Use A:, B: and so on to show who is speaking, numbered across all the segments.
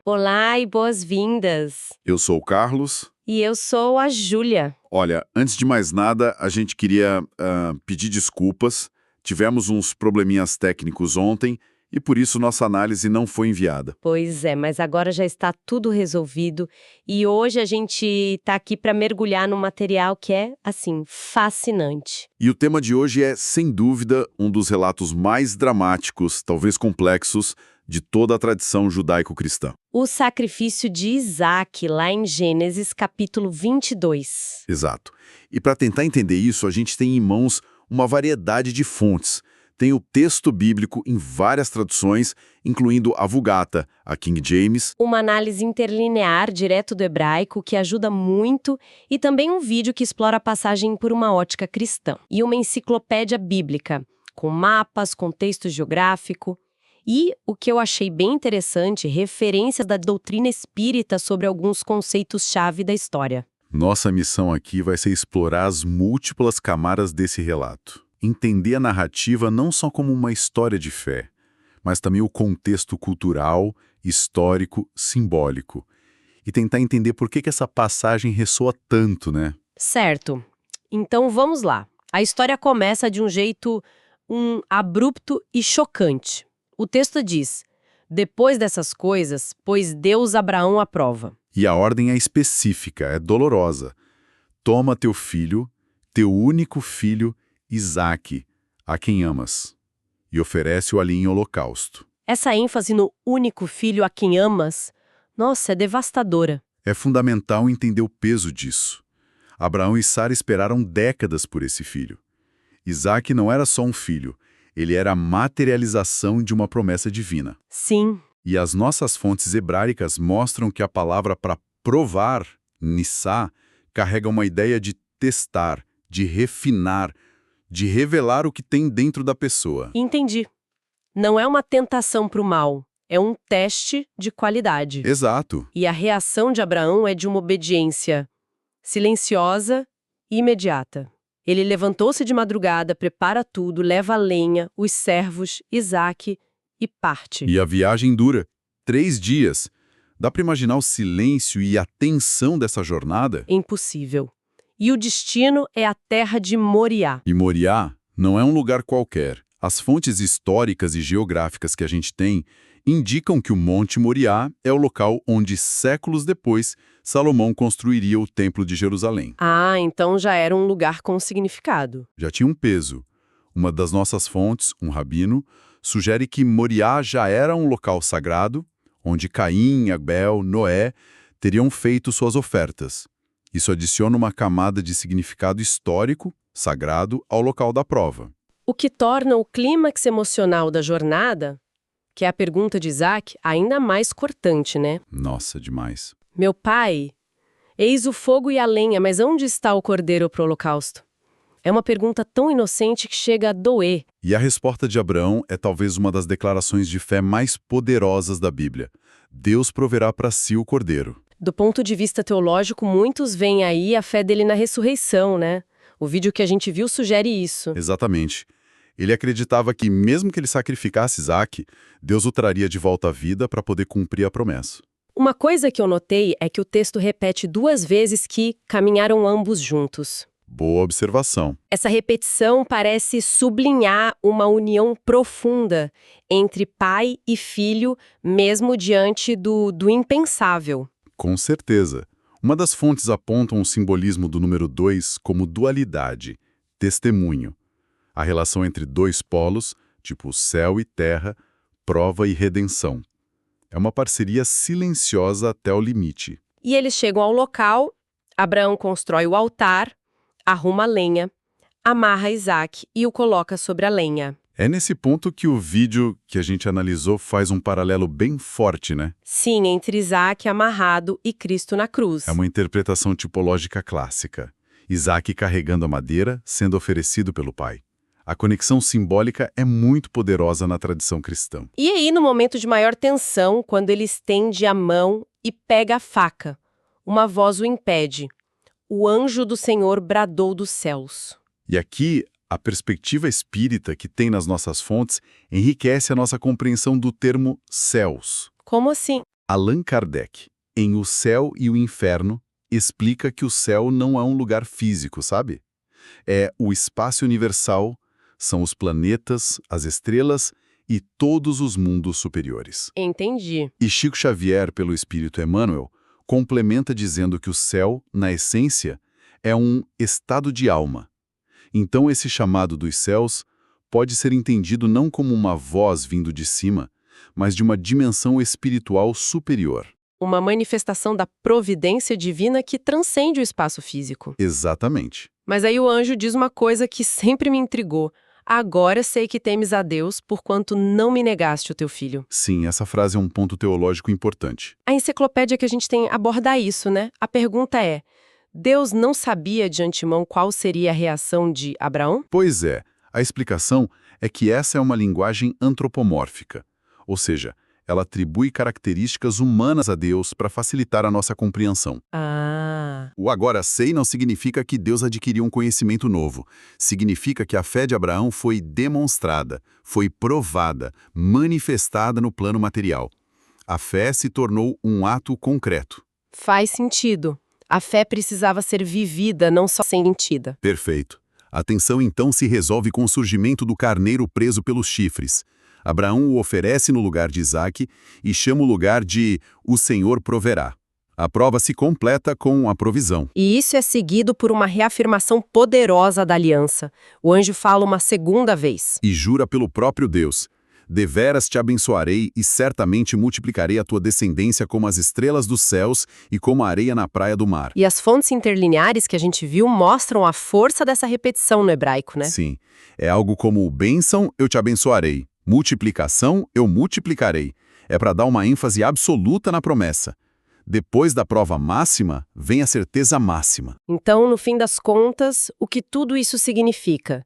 A: Olá e boas-vindas!
B: Eu sou o Carlos.
A: E eu sou a Júlia.
B: Olha, antes de mais nada, a gente queria pedir desculpas. Tivemos uns probleminhas técnicos ontem e por isso nossa análise não foi enviada.
A: Pois é, mas agora já está tudo resolvido e hoje a gente está aqui para mergulhar num material que é, assim, fascinante.
B: E o tema de hoje é, sem dúvida, um dos relatos mais dramáticos, talvez complexos, de toda a tradição judaico-cristã.
A: O sacrifício de Isaac, lá em Gênesis, capítulo 22.
B: Exato. E para tentar entender isso, a gente tem em mãos uma variedade de fontes. Tem o texto bíblico em várias traduções, incluindo a Vulgata, a King James.
A: Uma análise interlinear direto do hebraico que ajuda muito e também um vídeo que explora a passagem por uma ótica cristã. E uma enciclopédia bíblica, com mapas, contexto geográfico. E, o que eu achei bem interessante, referências da doutrina espírita sobre alguns conceitos-chave da história.
B: Nossa missão aqui vai ser explorar as múltiplas camadas desse relato. Entender a narrativa não só como uma história de fé, mas também o contexto cultural, histórico, simbólico. E tentar entender por que essa passagem ressoa tanto, né?
A: Certo. Então vamos lá. A história começa de um jeito abrupto e chocante. O texto diz: depois dessas coisas, pôs Deus Abraão à prova.
B: E a ordem é específica, é dolorosa. Toma teu filho, teu único filho, Isaque, a quem amas, e oferece-o ali em holocausto.
A: Essa ênfase no único filho a quem amas, nossa, é devastadora.
B: É fundamental entender o peso disso. Abraão e Sara esperaram décadas por esse filho. Isaque não era só um filho, ele era a materialização de uma promessa divina.
A: Sim.
B: E as nossas fontes hebraicas mostram que a palavra para provar, nissá, carrega uma ideia de testar, de refinar, de revelar o que tem dentro da pessoa.
A: Entendi. Não é uma tentação para o mal, é um teste de qualidade.
B: Exato.
A: E a reação de Abraão é de uma obediência silenciosa e imediata. Ele levantou-se de madrugada, prepara tudo, leva a lenha, os servos, Isaque e parte.
B: E a viagem dura 3 dias. Dá para imaginar o silêncio e a tensão dessa jornada?
A: Impossível. E o destino é a terra de Moriá.
B: E Moriá não é um lugar qualquer. As fontes históricas e geográficas que a gente tem indicam que o Monte Moriá é o local onde, séculos depois, Salomão construiria o Templo de Jerusalém.
A: Ah, então já era um lugar com significado.
B: Já tinha um peso. Uma das nossas fontes, um rabino, sugere que Moriá já era um local sagrado, onde Caim, Abel, Noé teriam feito suas ofertas. Isso adiciona uma camada de significado histórico, sagrado, ao local da prova.
A: O que torna o clímax emocional da jornada, que é a pergunta de Isaac, ainda mais cortante, né?
B: Nossa, demais.
A: Meu pai, eis o fogo e a lenha, mas onde está o cordeiro para o holocausto? É uma pergunta tão inocente que chega a doer.
B: E a resposta de Abraão é talvez uma das declarações de fé mais poderosas da Bíblia. Deus proverá para si o cordeiro.
A: Do ponto de vista teológico, muitos veem aí a fé dele na ressurreição, né? O vídeo que a gente viu sugere isso.
B: Exatamente. Ele acreditava que, mesmo que ele sacrificasse Isaque, Deus o traria de volta à vida para poder cumprir a promessa.
A: Uma coisa que eu notei é que o texto repete 2 vezes que caminharam ambos juntos.
B: Boa observação.
A: Essa repetição parece sublinhar uma união profunda entre pai e filho, mesmo diante do impensável.
B: Com certeza. Uma das fontes aponta um simbolismo do número 2 como dualidade, testemunho. A relação entre 2 polos, tipo céu e terra, prova e redenção. É uma parceria silenciosa até o limite.
A: E eles chegam ao local, Abraão constrói o altar, arruma a lenha, amarra Isaac e o coloca sobre a lenha.
B: É nesse ponto que o vídeo que a gente analisou faz um paralelo bem forte, né?
A: Sim, entre Isaac amarrado e Cristo na cruz.
B: É uma interpretação tipológica clássica. Isaac carregando a madeira, sendo oferecido pelo pai. A conexão simbólica é muito poderosa na tradição cristã.
A: E aí, no momento de maior tensão, quando ele estende a mão e pega a faca, uma voz o impede. O anjo do Senhor bradou dos céus.
B: E aqui A perspectiva espírita que tem nas nossas fontes enriquece a nossa compreensão do termo céus.
A: Como assim?
B: Allan Kardec, em O Céu e o Inferno, explica que o céu não é um lugar físico, sabe? É o espaço universal, são os planetas, as estrelas e todos os mundos superiores.
A: Entendi.
B: E Chico Xavier, pelo Espírito Emmanuel, complementa dizendo que o céu, na essência, é um estado de alma. Então esse chamado dos céus pode ser entendido não como uma voz vindo de cima, mas de uma dimensão espiritual superior.
A: Uma manifestação da providência divina que transcende o espaço físico.
B: Exatamente.
A: Mas aí o anjo diz uma coisa que sempre me intrigou. Agora sei que temes a Deus, porquanto não me negaste o teu filho.
B: Sim, essa frase é um ponto teológico importante.
A: A enciclopédia que a gente tem aborda isso, né? A pergunta é, Deus não sabia de antemão qual seria a reação de Abraão?
B: Pois é, a explicação é que essa é uma linguagem antropomórfica, ou seja, ela atribui características humanas a Deus para facilitar a nossa compreensão.
A: Ah,
B: O agora sei não significa que Deus adquiriu um conhecimento novo. Significa que a fé de Abraão foi demonstrada, foi provada, manifestada no plano material. A fé se tornou um ato concreto.
A: faz sentido. A fé precisava ser vivida, não só sentida.
B: Perfeito. A tensão então se resolve com o surgimento do carneiro preso pelos chifres. Abraão o oferece no lugar de Isaque e chama o lugar de "o Senhor proverá". A prova se completa com a provisão.
A: E isso é seguido por uma reafirmação poderosa da aliança. O anjo fala uma segunda vez.
B: E jura pelo próprio Deus: "Deveras te abençoarei e certamente multiplicarei a tua descendência como as estrelas dos céus e como a areia na praia do mar".
A: E as fontes interlineares que a gente viu mostram a força dessa repetição no hebraico, né?
B: Sim, é algo como bênção, eu te abençoarei. Multiplicação, eu multiplicarei. É para dar uma ênfase absoluta na promessa. Depois da prova máxima, vem a certeza máxima.
A: Então, no fim das contas, o que tudo isso significa?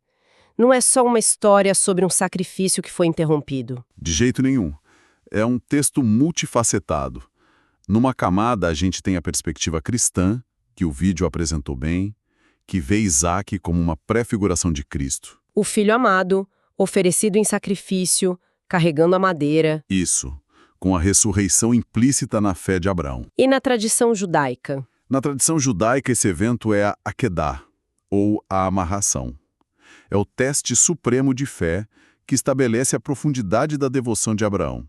A: Não é só uma história sobre um sacrifício que foi interrompido.
B: De jeito nenhum. É um texto multifacetado. Numa camada, a gente tem a perspectiva cristã, que o vídeo apresentou bem, que vê Isaque como uma prefiguração de Cristo.
A: O filho amado, oferecido em sacrifício, carregando a madeira.
B: Isso, com a ressurreição implícita na fé de Abraão.
A: E na tradição judaica?
B: Na tradição judaica, esse evento é a Akedah, ou a amarração. É o teste supremo de fé que estabelece a profundidade da devoção de Abraão.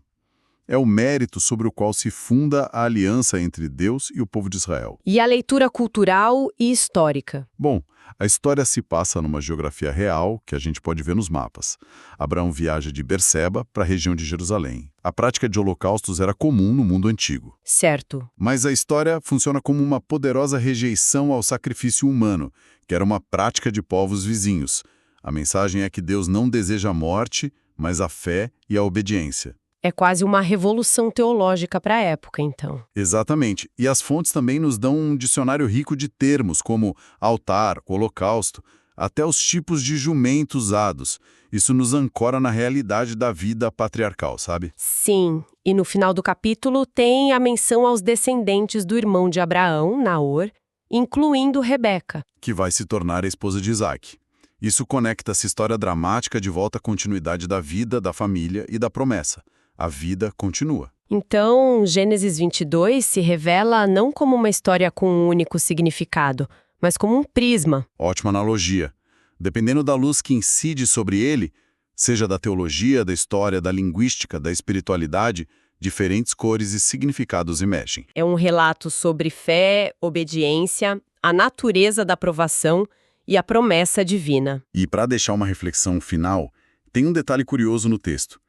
B: É o mérito sobre o qual se funda a aliança entre Deus e o povo de Israel.
A: E a leitura cultural e histórica?
B: Bom, a história se passa numa geografia real que a gente pode ver nos mapas. Abraão viaja de Berseba para a região de Jerusalém. A prática de holocaustos era comum no mundo antigo.
A: Certo.
B: Mas a história funciona como uma poderosa rejeição ao sacrifício humano, que era uma prática de povos vizinhos. A mensagem é que Deus não deseja a morte, mas a fé e a obediência.
A: É quase uma revolução teológica para a época, então.
B: Exatamente. E as fontes também nos dão um dicionário rico de termos, como altar, holocausto, até os tipos de jumento usados. Isso nos ancora na realidade da vida patriarcal, sabe?
A: Sim, e no final do capítulo tem a menção aos descendentes do irmão de Abraão, Naor, incluindo Rebeca.
B: Que vai se tornar a esposa de Isaque. Isso conecta essa história dramática de volta à continuidade da vida, da família e da promessa. A vida continua.
A: Então, Gênesis 22 se revela não como uma história com um único significado, mas como um prisma.
B: Ótima analogia. Dependendo da luz que incide sobre ele, seja da teologia, da história, da linguística, da espiritualidade, diferentes cores e significados emergem.
A: É um relato sobre fé, obediência, a natureza da provação e a promessa divina.
B: E para deixar uma reflexão final, tem um detalhe curioso no texto.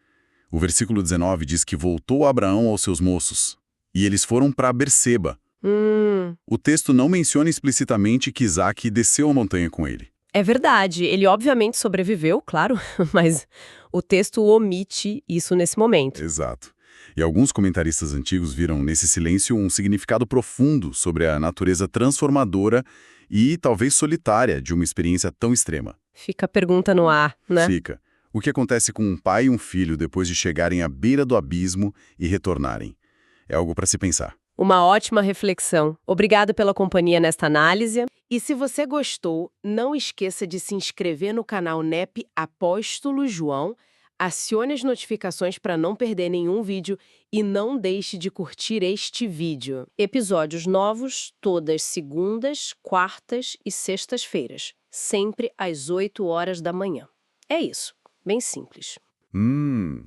B: O versículo 19 diz que voltou Abraão aos seus moços, e eles foram para Berseba. O texto não menciona explicitamente que Isaque desceu a montanha com ele.
A: É verdade, ele obviamente sobreviveu, claro, mas o texto omite isso nesse momento.
B: Exato. E alguns comentaristas antigos viram nesse silêncio um significado profundo sobre a natureza transformadora e talvez solitária de uma experiência tão extrema.
A: Fica a pergunta no ar, né?
B: Fica. O que acontece com um pai e um filho depois de chegarem à beira do abismo e retornarem? É algo para se pensar.
A: Uma ótima reflexão. Obrigado pela companhia nesta análise. E se você gostou, não esqueça de se inscrever no canal NEP Apóstolo João, acione as notificações para não perder nenhum vídeo e não deixe de curtir este vídeo. Episódios novos todas segundas, quartas e sextas-feiras, sempre às 8 horas da manhã. É isso, bem simples.
B: Hum.